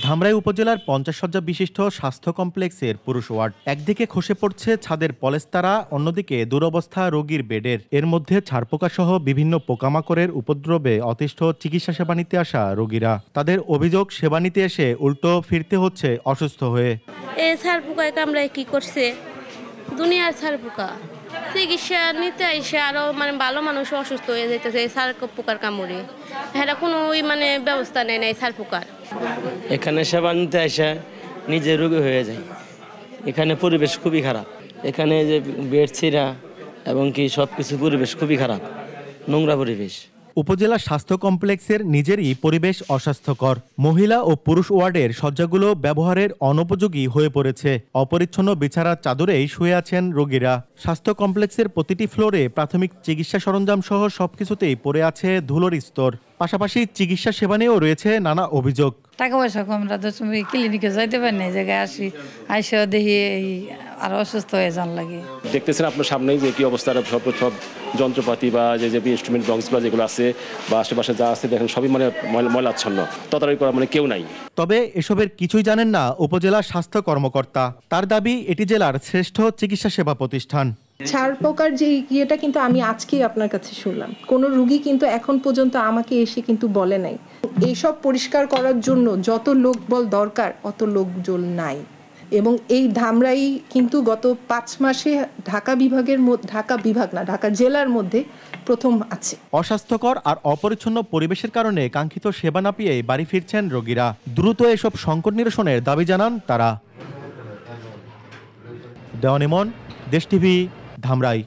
ধামরাই উপজেলার 50 শয্যা বিশিষ্ট স্বাস্থ্য কমপ্লেক্সের পুরুষ ওয়ার্ড। একদিকে খসে পড়ছে ছাদের পলেস্তারা, অন্যদিকে দুরবস্থা রোগীর বেডের। এর মধ্যে ছারপোকা সহ বিভিন্ন পোকামাকড়ের উপদ্রবে অতিষ্ঠ চিকিৎসা সেবা নিতে আসা রোগীরা। তাদের অভিযোগ, সেবা নিতে এসে উল্টো ফিরতে হচ্ছে অসুস্থ হয়ে। এই ছারপোকায় কামড়ায় কি করছে, দুনিয়ার ছারপোকা। চিকিৎসা নিতে এসে আরো ভালো মানুষ অসুস্থ হয়ে যেতেছে এই ছারপোকার কামড়ে। এটা কোনো ব্যবস্থা নেই না এই ছারপোকার। এখানে সেবা নিতে এসে নিজে রোগী হয়ে যায়। এখানে পরিবেশ খুবই খারাপ। এখানে যে বেড ছিঁড়া এবং কি সবকিছু পরিবেশ খুবই খারাপ, নোংরা পরিবেশ। উপজেলা স্বাস্থ্য কমপ্লেক্সের নিজেরই পরিবেশ অস্বাস্থ্যকর। মহিলা ও পুরুষ ওয়ার্ডের শয্যাগুলো ব্যবহারের অনুপযোগী হয়ে পড়েছে। অপরিচ্ছন্ন বিছানার চাদরেই শুয়ে আছেন রোগীরা। স্বাস্থ্য কমপ্লেক্সের প্রতিটি ফ্লোরে প্রাথমিক চিকিৎসা সরঞ্জাম সহ সবকিছুতেই পড়ে আছে ধুলোর স্তর। পাশাপাশি চিকিৎসা সেবা নিয়েও রয়েছে নানা অভিযোগ। টাকা পয়সা কম, রাতে তুমি ক্লিনিকে যাইতে পারি না, এই জায়গায় আইসা দেখি আরো অসুস্থ হয়ে যান লাগে। দেখতেছেন আপনার সামনেই যে কি অবস্থা, সব যন্ত্রপাতি বা যে ইনস্ট্রুমেন্ট বক্স বা যেগুলো আছে বা আশেপাশে যা আছে দেখেন সবই ময়লাচ্ছন্ন, তদারকি করা কেউ নাই। তবে এসবের কিছুই জানেন না উপজেলা স্বাস্থ্য কর্মকর্তা। তার দাবি এটি জেলার শ্রেষ্ঠ চিকিৎসা সেবা প্রতিষ্ঠান। ছারপোকার যে ইয়েটা কিন্তু আমি আজকেই আপনার কাছে শুনলাম। কোনো রুগী কিন্তু এখন পর্যন্ত আমাকে এসে কিন্তু বলে নাই। এইসব পরিষ্কার করার জন্য যত লোকবল দরকার অত লোকজন নাই। এবং এই ধামরাই কিন্তু গত 5 মাসে ঢাকা জেলার মধ্যে প্রথম আছে। অস্বাস্থ্যকর আর অপরিচ্ছন্ন পরিবেশের কারণে কাঙ্ক্ষিত সেবা না পেয়ে বাড়ি ফিরছেন রোগীরা। দ্রুত এসব সংকট নিরসনের দাবি জানান তারা। দেওয়ান ইমন, দেশ টিভি, ধামরাই।